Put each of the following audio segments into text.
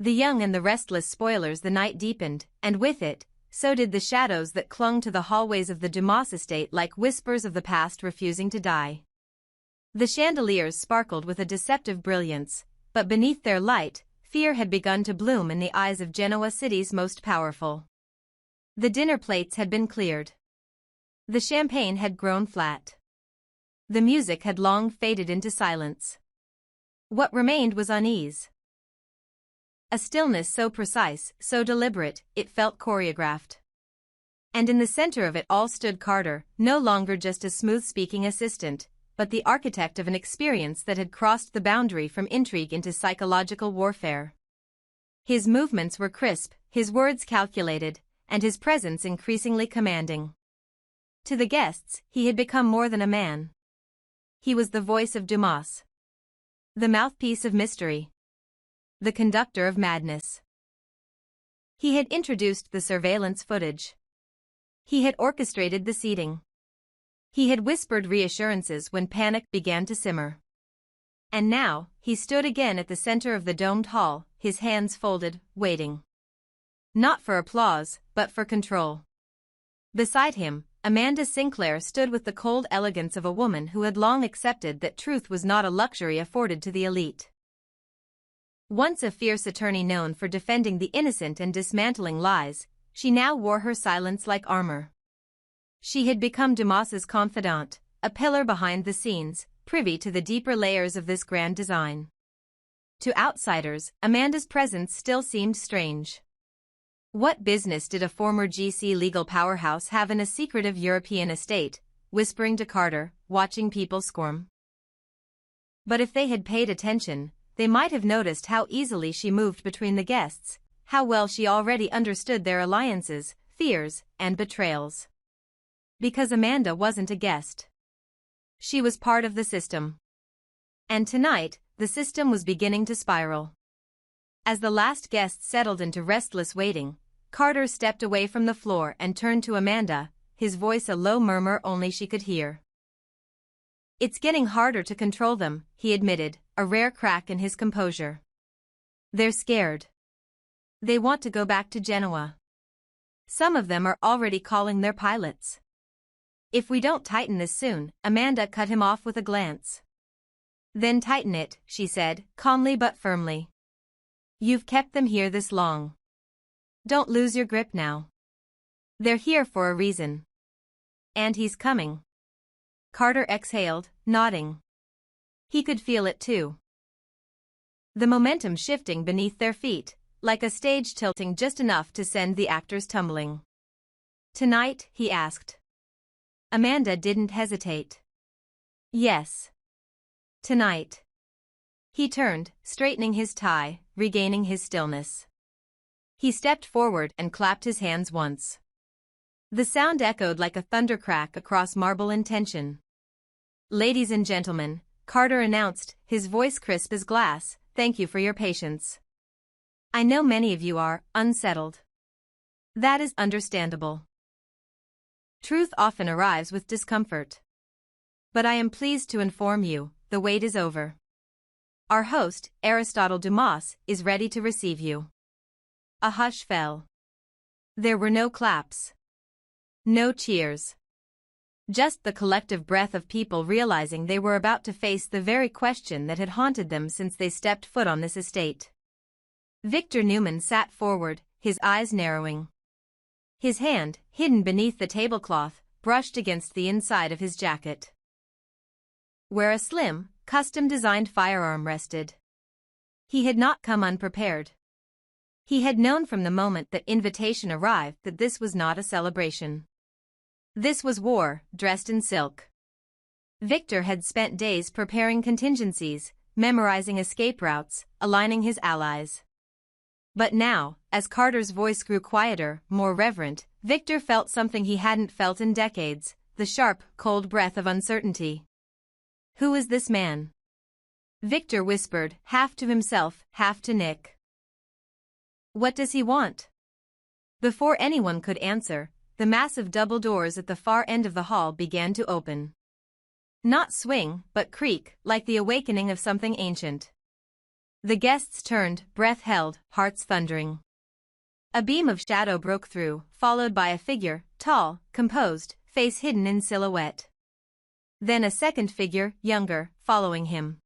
The young and the restless spoilers. The night deepened, and with it, so did the shadows that clung to the hallways of the Dumas estate like whispers of the past refusing to die. The chandeliers sparkled with a deceptive brilliance, but beneath their light, fear had begun to bloom in the eyes of Genoa City's most powerful. The dinner plates had been cleared. The champagne had grown flat. The music had long faded into silence. What remained was unease. A stillness so precise, so deliberate, it felt choreographed. And in the center of it all stood Carter, no longer just a smooth-speaking assistant, but the architect of an experience that had crossed the boundary from intrigue into psychological warfare. His movements were crisp, his words calculated, and his presence increasingly commanding. To the guests, he had become more than a man. He was the voice of Dumas. The mouthpiece of mystery. The conductor of madness. He had introduced the surveillance footage. He had orchestrated the seating. He had whispered reassurances when panic began to simmer. And now, he stood again at the center of the domed hall, his hands folded, waiting. Not for applause, but for control. Beside him, Amanda Sinclair stood with the cold elegance of a woman who had long accepted that truth was not a luxury afforded to the elite. Once a fierce attorney known for defending the innocent and dismantling lies, she now wore her silence like armor. She had become Dumas's confidant, a pillar behind the scenes, privy to the deeper layers of this grand design. To outsiders, Amanda's presence still seemed strange. What business did a former GC legal powerhouse have in a secretive European estate, whispering to Carter, watching people squirm? But if they had paid attention, they might have noticed how easily she moved between the guests, how well she already understood their alliances, fears, and betrayals. Because Amanda wasn't a guest. She was part of the system. And tonight, the system was beginning to spiral. As the last guest settled into restless waiting, Carter stepped away from the floor and turned to Amanda, his voice a low murmur only she could hear. "It's getting harder to control them," he admitted, a rare crack in his composure. "They're scared. They want to go back to Genoa. Some of them are already calling their pilots. If we don't tighten this soon," Amanda cut him off with a glance. "Then tighten it," she said, calmly but firmly. "You've kept them here this long. Don't lose your grip now. They're here for a reason. And he's coming." Carter exhaled, nodding. He could feel it too. The momentum shifting beneath their feet, like a stage tilting just enough to send the actors tumbling. "Tonight?" he asked. Amanda didn't hesitate. "Yes. Tonight." He turned, straightening his tie, regaining his stillness. He stepped forward and clapped his hands once. The sound echoed like a thundercrack across marble and tension. "Ladies and gentlemen," Carter announced, his voice crisp as glass, "thank you for your patience. I know many of you are unsettled. That is understandable. Truth often arrives with discomfort. But I am pleased to inform you, the wait is over. Our host, Aristotle Dumas, is ready to receive you." A hush fell. There were no claps. No cheers. Just the collective breath of people realizing they were about to face the very question that had haunted them since they stepped foot on this estate. Victor Newman sat forward, his eyes narrowing. His hand, hidden beneath the tablecloth, brushed against the inside of his jacket, where a slim, custom-designed firearm rested. He had not come unprepared. He had known from the moment that invitation arrived that this was not a celebration. This was war, dressed in silk. Victor had spent days preparing contingencies, memorizing escape routes, aligning his allies. But now, as Carter's voice grew quieter, more reverent, Victor felt something he hadn't felt in decades, the sharp, cold breath of uncertainty. "Who is this man?" Victor whispered, half to himself, half to Nick. "What does he want?" Before anyone could answer, the massive double doors at the far end of the hall began to open. Not swing, but creak, like the awakening of something ancient. The guests turned, breath held, hearts thundering. A beam of shadow broke through, followed by a figure, tall, composed, face hidden in silhouette. Then a second figure, younger, following him.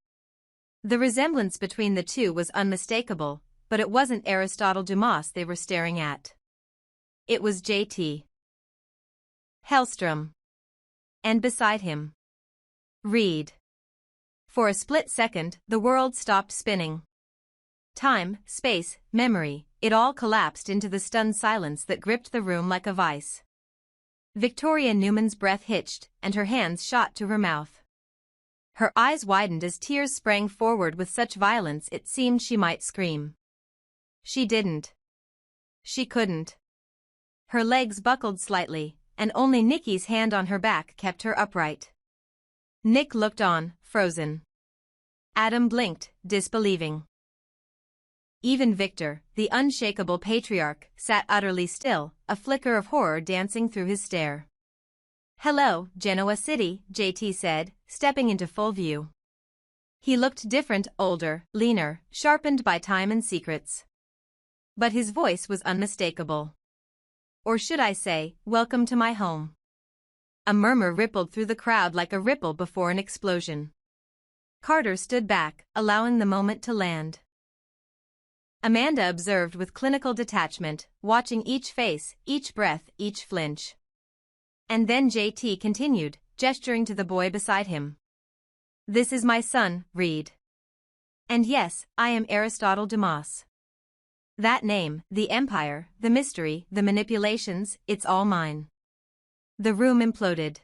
The resemblance between the two was unmistakable, but it wasn't Aristotle Dumas they were staring at. It was J.T. Hellstrom. And beside him, Reed. For a split second, the world stopped spinning. Time, space, memory, it all collapsed into the stunned silence that gripped the room like a vice. Victoria Newman's breath hitched, and her hands shot to her mouth. Her eyes widened as tears sprang forward with such violence it seemed she might scream. She didn't. She couldn't. Her legs buckled slightly, and only Nicky's hand on her back kept her upright. Nick looked on, frozen. Adam blinked, disbelieving. Even Victor, the unshakable patriarch, sat utterly still, a flicker of horror dancing through his stare. "Hello, Genoa City," JT said, stepping into full view. He looked different, older, leaner, sharpened by time and secrets. But his voice was unmistakable. "Or should I say, welcome to my home." A murmur rippled through the crowd like a ripple before an explosion. Carter stood back, allowing the moment to land. Amanda observed with clinical detachment, watching each face, each breath, each flinch. And then JT continued, gesturing to the boy beside him. "This is my son, Reed. And yes, I am Aristotle Dumas. That name, the empire, the mystery, the manipulations, it's all mine." The room imploded.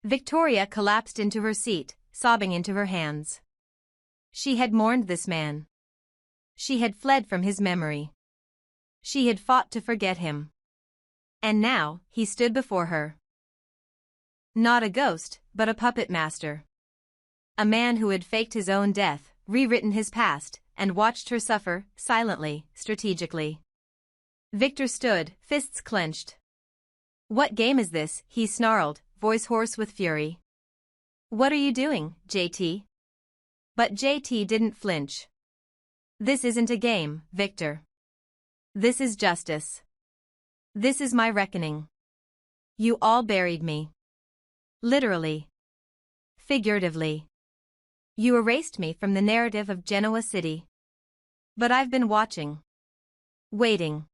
Victoria collapsed into her seat, sobbing into her hands. She had mourned this man. She had fled from his memory. She had fought to forget him. And now, he stood before her. Not a ghost, but a puppet master. A man who had faked his own death, rewritten his past, and watched her suffer, silently, strategically. Victor stood, fists clenched. "What game is this?" he snarled, voice hoarse with fury. "What are you doing, JT?" But JT didn't flinch. "This isn't a game, Victor. This is justice. This is my reckoning. You all buried me. Literally. Figuratively. You erased me from the narrative of Genoa City. But I've been watching. Waiting.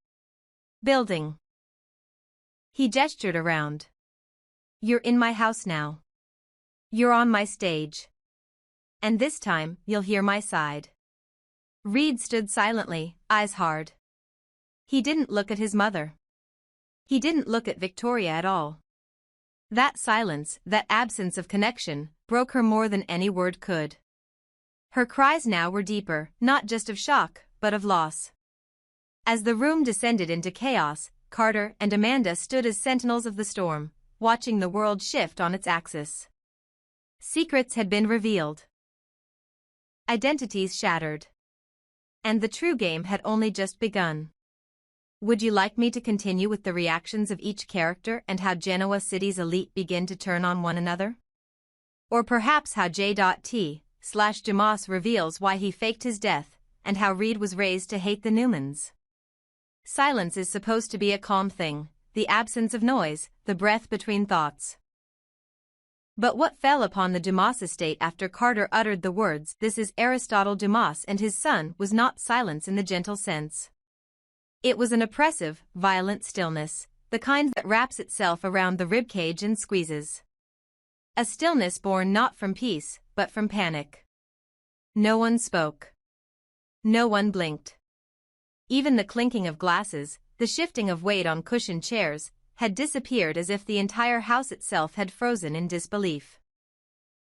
Building." He gestured around. "You're in my house now. You're on my stage. And this time, you'll hear my side." Reed stood silently, eyes hard. He didn't look at his mother. He didn't look at Victoria at all. That silence, that absence of connection, broke her more than any word could. Her cries now were deeper, not just of shock, but of loss. As the room descended into chaos, Carter and Amanda stood as sentinels of the storm, watching the world shift on its axis. Secrets had been revealed. Identities shattered. And the true game had only just begun. Would you like me to continue with the reactions of each character and how Genoa City's elite begin to turn on one another? Or perhaps how J.T./Dumas reveals why he faked his death, and how Reed was raised to hate the Newmans? Silence is supposed to be a calm thing, the absence of noise, the breath between thoughts. But what fell upon the Dumas estate after Carter uttered the words, "This is Aristotle Dumas and his son," was not silence in the gentle sense. It was an oppressive, violent stillness, the kind that wraps itself around the ribcage and squeezes. A stillness born not from peace, but from panic. No one spoke. No one blinked. Even the clinking of glasses, the shifting of weight on cushioned chairs, had disappeared as if the entire house itself had frozen in disbelief.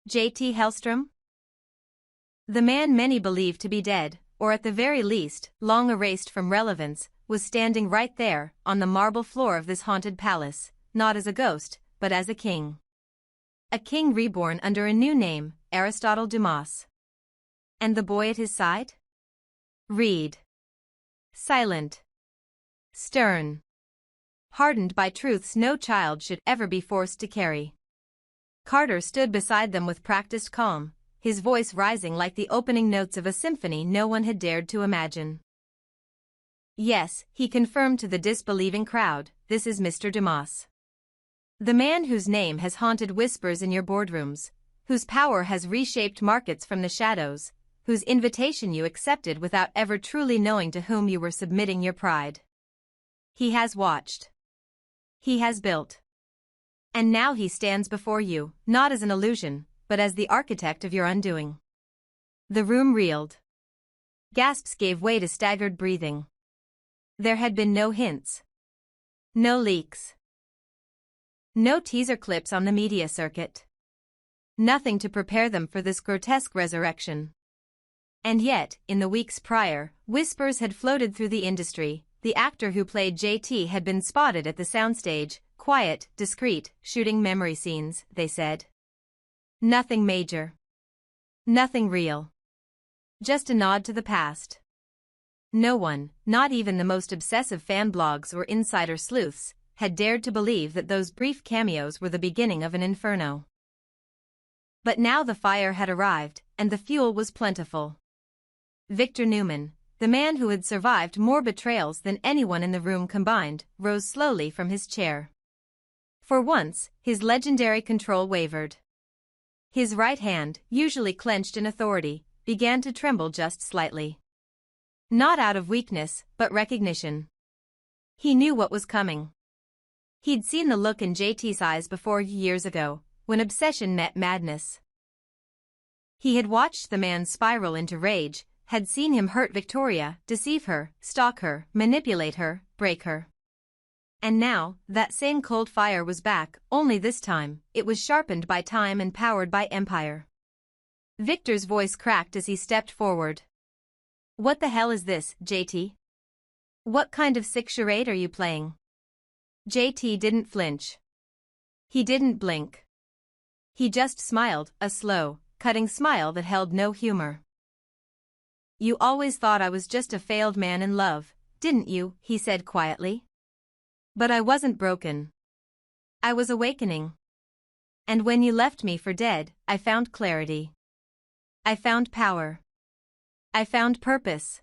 J.T. Hellstrom? The man many believed to be dead, or at the very least, long erased from relevance, was standing right there, on the marble floor of this haunted palace, not as a ghost, but as a king. A king reborn under a new name, Aristotle Dumas. And the boy at his side? Reed. Silent. Stern. Hardened by truths no child should ever be forced to carry. Carter stood beside them with practiced calm, his voice rising like the opening notes of a symphony no one had dared to imagine. "Yes," he confirmed to the disbelieving crowd, "this is Mr. Dumas. The man whose name has haunted whispers in your boardrooms, whose power has reshaped markets from the shadows, whose invitation you accepted without ever truly knowing to whom you were submitting your pride. He has watched. He has built. And now he stands before you, not as an illusion, but as the architect of your undoing." The room reeled. Gasps gave way to staggered breathing. There had been no hints. No leaks. No teaser clips on the media circuit. Nothing to prepare them for this grotesque resurrection. And yet, in the weeks prior, whispers had floated through the industry. The actor who played JT had been spotted at the soundstage, quiet, discreet, shooting memory scenes, they said. Nothing major. Nothing real. Just a nod to the past. No one, not even the most obsessive fan blogs or insider sleuths, had dared to believe that those brief cameos were the beginning of an inferno. But now the fire had arrived, and the fuel was plentiful. Victor Newman, the man who had survived more betrayals than anyone in the room combined, rose slowly from his chair. For once, his legendary control wavered. His right hand, usually clenched in authority, began to tremble just slightly. Not out of weakness, but recognition. He knew what was coming. He'd seen the look in JT's eyes before years ago, when obsession met madness. He had watched the man spiral into rage, had seen him hurt Victoria, deceive her, stalk her, manipulate her, break her. And now, that same cold fire was back, only this time, it was sharpened by time and powered by empire. Victor's voice cracked as he stepped forward. "What the hell is this, JT? What kind of sick charade are you playing?" JT didn't flinch. He didn't blink. He just smiled, a slow, cutting smile that held no humor. "You always thought I was just a failed man in love, didn't you?" he said quietly. "But I wasn't broken. I was awakening. And when you left me for dead, I found clarity. I found power. I found purpose.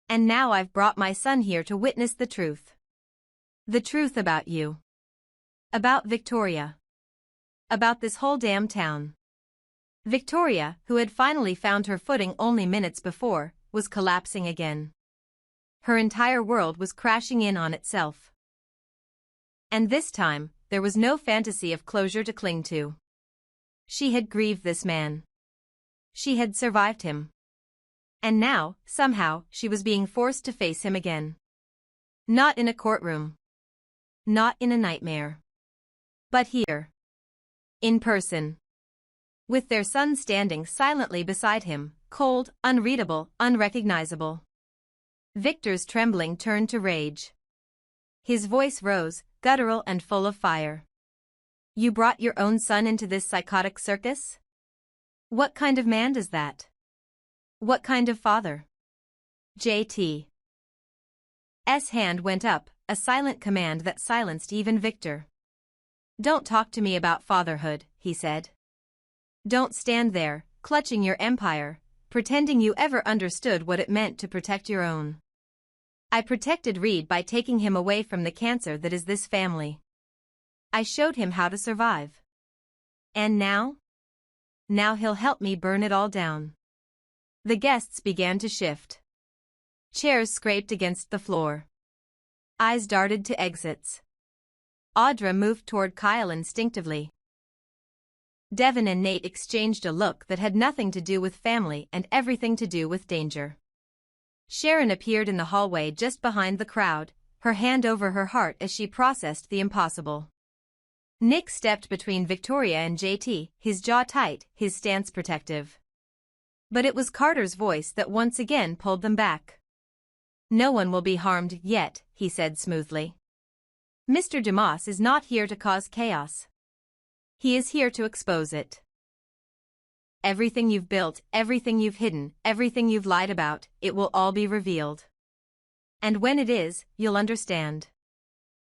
And now I've brought my son here to witness the truth. The truth about you. About Victoria. About this whole damn town." Victoria, who had finally found her footing only minutes before, was collapsing again. Her entire world was crashing in on itself. And this time, there was no fantasy of closure to cling to. She had grieved this man. She had survived him. And now, somehow, she was being forced to face him again. Not in a courtroom. Not in a nightmare. But here. In person. With their son standing silently beside him, cold, unreadable, unrecognizable. Victor's trembling turned to rage. His voice rose, guttural and full of fire. "You brought your own son into this psychotic circus? What kind of man does that? What kind of father?" JT's hand went up, a silent command that silenced even Victor. "Don't talk to me about fatherhood," he said. "Don't stand there, clutching your empire, pretending you ever understood what it meant to protect your own. I protected Reed by taking him away from the cancer that is this family. I showed him how to survive. And now? Now he'll help me burn it all down." The guests began to shift. Chairs scraped against the floor. Eyes darted to exits. Audra moved toward Kyle instinctively. Devin and Nate exchanged a look that had nothing to do with family and everything to do with danger. Sharon appeared in the hallway just behind the crowd, her hand over her heart as she processed the impossible. Nick stepped between Victoria and JT, his jaw tight, his stance protective. But it was Carter's voice that once again pulled them back. "No one will be harmed yet," he said smoothly. "Mr. Dumas is not here to cause chaos. He is here to expose it. Everything you've built, everything you've hidden, everything you've lied about, it will all be revealed. And when it is, you'll understand.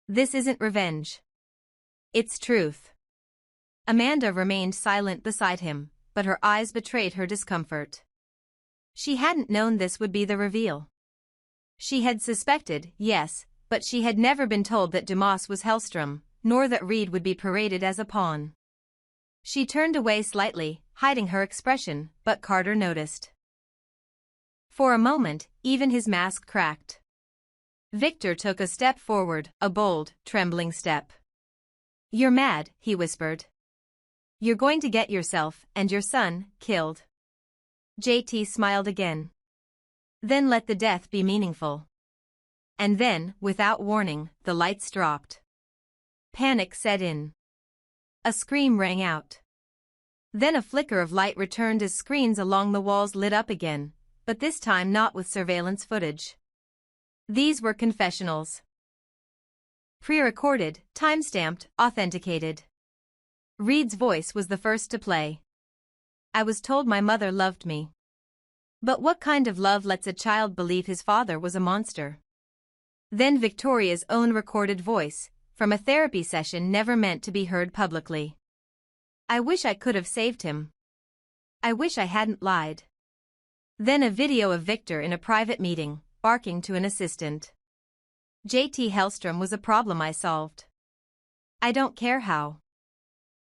This isn't revenge. It's truth." Amanda remained silent beside him, but her eyes betrayed her discomfort. She hadn't known this would be the reveal. She had suspected, yes, but she had never been told that Dumas was Hellstrom, nor that Reed would be paraded as a pawn. She turned away slightly, hiding her expression, but Carter noticed. For a moment, even his mask cracked. Victor took a step forward, a bold, trembling step. "You're mad," he whispered. "You're going to get yourself, and your son, killed." JT smiled again. "Then let the death be meaningful." And then, without warning, the lights dropped. Panic set in. A scream rang out. Then a flicker of light returned as screens along the walls lit up again, but this time not with surveillance footage. These were confessionals. Pre-recorded, time-stamped, authenticated. Reed's voice was the first to play. "I was told my mother loved me. But what kind of love lets a child believe his father was a monster?" Then Victoria's own recorded voice, from a therapy session never meant to be heard publicly. "I wish I could have saved him. I wish I hadn't lied." Then a video of Victor in a private meeting, barking to an assistant. "JT Hellstrom was a problem I solved. I don't care how.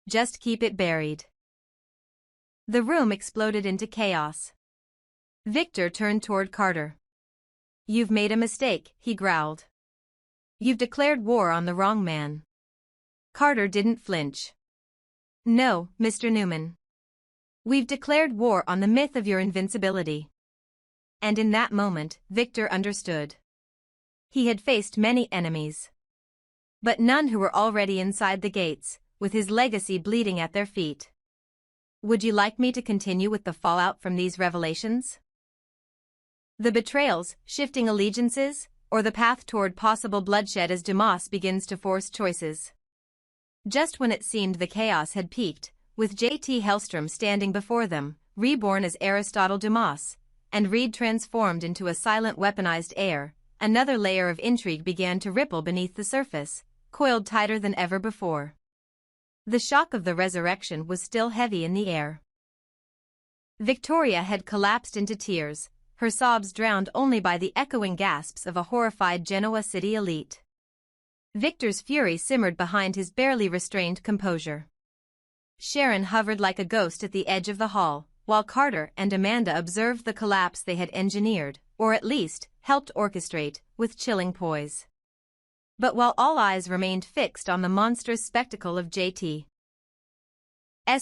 Just keep it buried." The room exploded into chaos. Victor turned toward Carter. "You've made a mistake," he growled. "You've declared war on the wrong man." Carter didn't flinch. "No, Mr. Newman. We've declared war on the myth of your invincibility." And in that moment, Victor understood. He had faced many enemies, but none who were already inside the gates, with his legacy bleeding at their feet. "Would you like me to continue with the fallout from these revelations? The betrayals, shifting allegiances, or the path toward possible bloodshed as Dumas begins to force choices?" Just when it seemed the chaos had peaked, with JT Hellstrom standing before them, reborn as Aristotle Dumas, and Reed transformed into a silent weaponized heir, another layer of intrigue began to ripple beneath the surface, coiled tighter than ever before. The shock of the resurrection was still heavy in the air. Victoria had collapsed into tears, her sobs drowned only by the echoing gasps of a horrified Genoa City elite. Victor's fury simmered behind his barely restrained composure. Sharon hovered like a ghost at the edge of the hall, while Carter and Amanda observed the collapse they had engineered, or at least, helped orchestrate, with chilling poise. But while all eyes remained fixed on the monstrous spectacle of JT's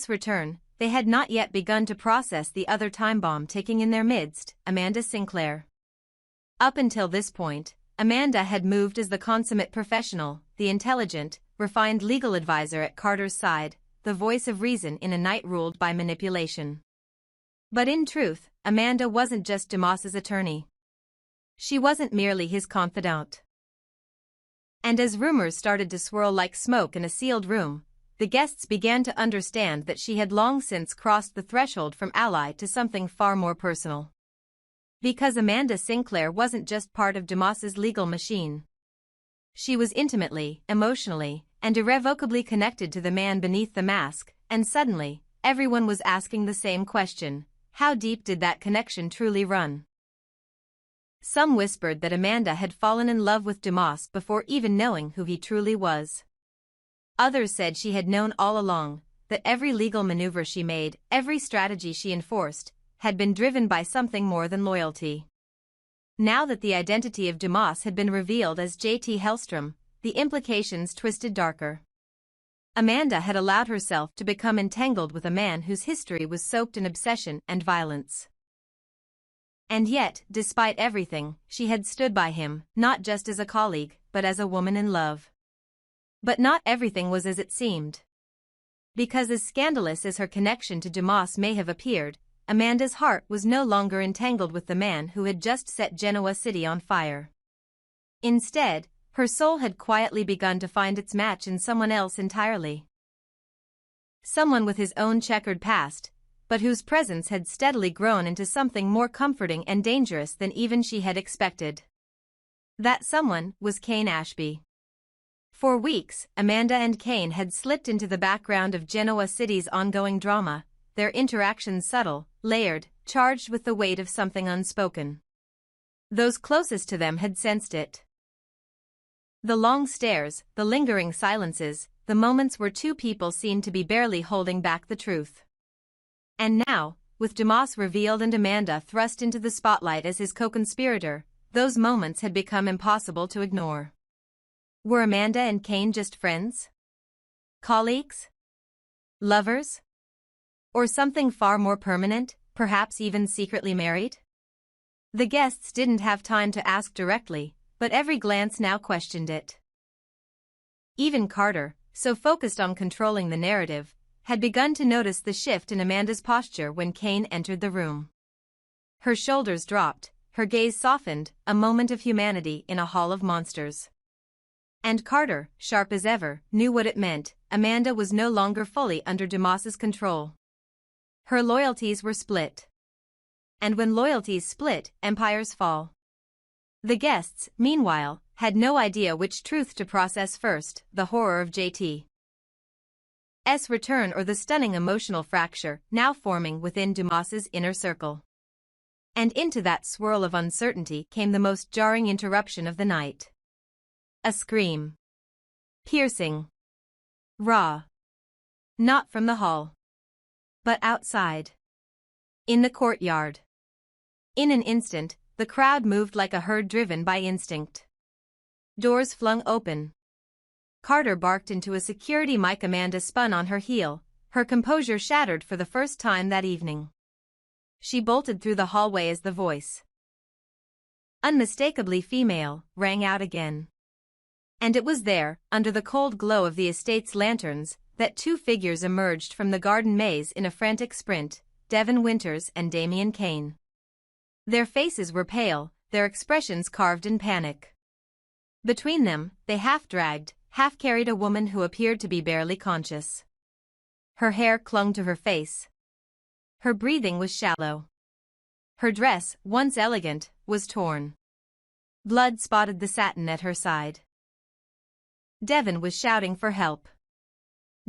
return, they had not yet begun to process the other time bomb ticking in their midst, Amanda Sinclair. Up until this point, Amanda had moved as the consummate professional, the intelligent, refined legal advisor at Carter's side, the voice of reason in a night ruled by manipulation. But in truth, Amanda wasn't just Dumas's attorney. She wasn't merely his confidant. And as rumors started to swirl like smoke in a sealed room, the guests began to understand that she had long since crossed the threshold from ally to something far more personal. Because Amanda Sinclair wasn't just part of Dumas's legal machine. She was intimately, emotionally, and irrevocably connected to the man beneath the mask, and suddenly, everyone was asking the same question: how deep did that connection truly run? Some whispered that Amanda had fallen in love with Dumas before even knowing who he truly was. Others said she had known all along, that every legal maneuver she made, every strategy she enforced, had been driven by something more than loyalty. Now that the identity of Dumas had been revealed as JT Hellstrom, the implications twisted darker. Amanda had allowed herself to become entangled with a man whose history was soaked in obsession and violence. And yet, despite everything, she had stood by him, not just as a colleague, but as a woman in love. But not everything was as it seemed. Because as scandalous as her connection to Dumas may have appeared, Amanda's heart was no longer entangled with the man who had just set Genoa City on fire. Instead, her soul had quietly begun to find its match in someone else entirely. Someone with his own checkered past, but whose presence had steadily grown into something more comforting and dangerous than even she had expected. That someone was Kane Ashby. For weeks, Amanda and Kane had slipped into the background of Genoa City's ongoing drama, their interactions subtle, layered, charged with the weight of something unspoken. Those closest to them had sensed it. The long stares, the lingering silences, the moments where two people seemed to be barely holding back the truth. And now, with Dumas revealed and Amanda thrust into the spotlight as his co-conspirator, those moments had become impossible to ignore. Were Amanda and Kane just friends? Colleagues? Lovers? Or something far more permanent, perhaps even secretly married? The guests didn't have time to ask directly, but every glance now questioned it. Even Carter, so focused on controlling the narrative, had begun to notice the shift in Amanda's posture when Kane entered the room. Her shoulders dropped, her gaze softened, a moment of humanity in a hall of monsters. And Carter, sharp as ever, knew what it meant. Amanda was no longer fully under Dumas's control. Her loyalties were split. And when loyalties split, empires fall. The guests, meanwhile, had no idea which truth to process first, the horror of JT's return or the stunning emotional fracture now forming within Dumas's inner circle. And into that swirl of uncertainty came the most jarring interruption of the night. A scream. Piercing. Raw. Not from the hall. But outside. In the courtyard. In an instant, the crowd moved like a herd driven by instinct. Doors flung open. Carter barked into a security mic. Amanda spun on her heel, her composure shattered for the first time that evening. She bolted through the hallway as the voice, unmistakably female, rang out again. And it was there, under the cold glow of the estate's lanterns, that two figures emerged from the garden maze in a frantic sprint, Devin Winters and Damian Kane. Their faces were pale, their expressions carved in panic. Between them, they half-dragged, half-carried a woman who appeared to be barely conscious. Her hair clung to her face. Her breathing was shallow. Her dress, once elegant, was torn. Blood spotted the satin at her side. Devin was shouting for help.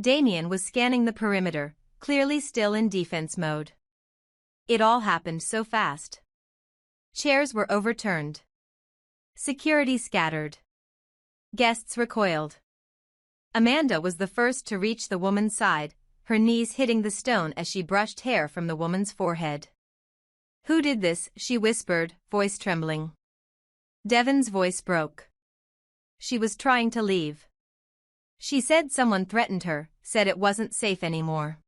Damian was scanning the perimeter, clearly still in defense mode. It all happened so fast. Chairs were overturned. Security scattered. Guests recoiled. Amanda was the first to reach the woman's side, her knees hitting the stone as she brushed hair from the woman's forehead. "Who did this?" she whispered, voice trembling. Devin's voice broke. "She was trying to leave. She said someone threatened her, said it wasn't safe anymore.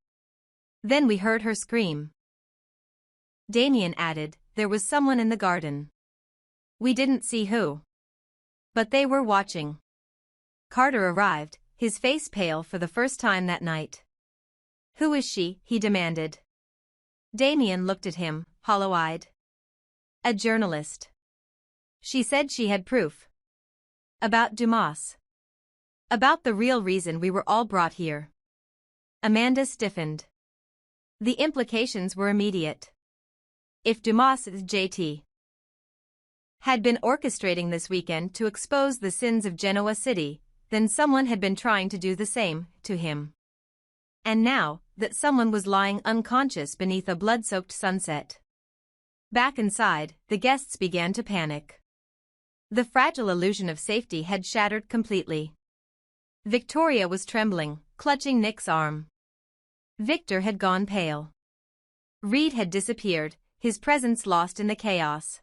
Then we heard her scream." Damian added, "There was someone in the garden. We didn't see who. But they were watching." Carter arrived, his face pale for the first time that night. "Who is she?" he demanded. Damian looked at him, hollow-eyed. "A journalist. She said she had proof. About Dumas. About the real reason we were all brought here." Amanda stiffened. The implications were immediate. If Dumas's JT had been orchestrating this weekend to expose the sins of Genoa City, then someone had been trying to do the same to him. And now, that someone was lying unconscious beneath a blood-soaked sunset. Back inside, the guests began to panic. The fragile illusion of safety had shattered completely. Victoria was trembling, clutching Nick's arm. Victor had gone pale. Reed had disappeared, his presence lost in the chaos.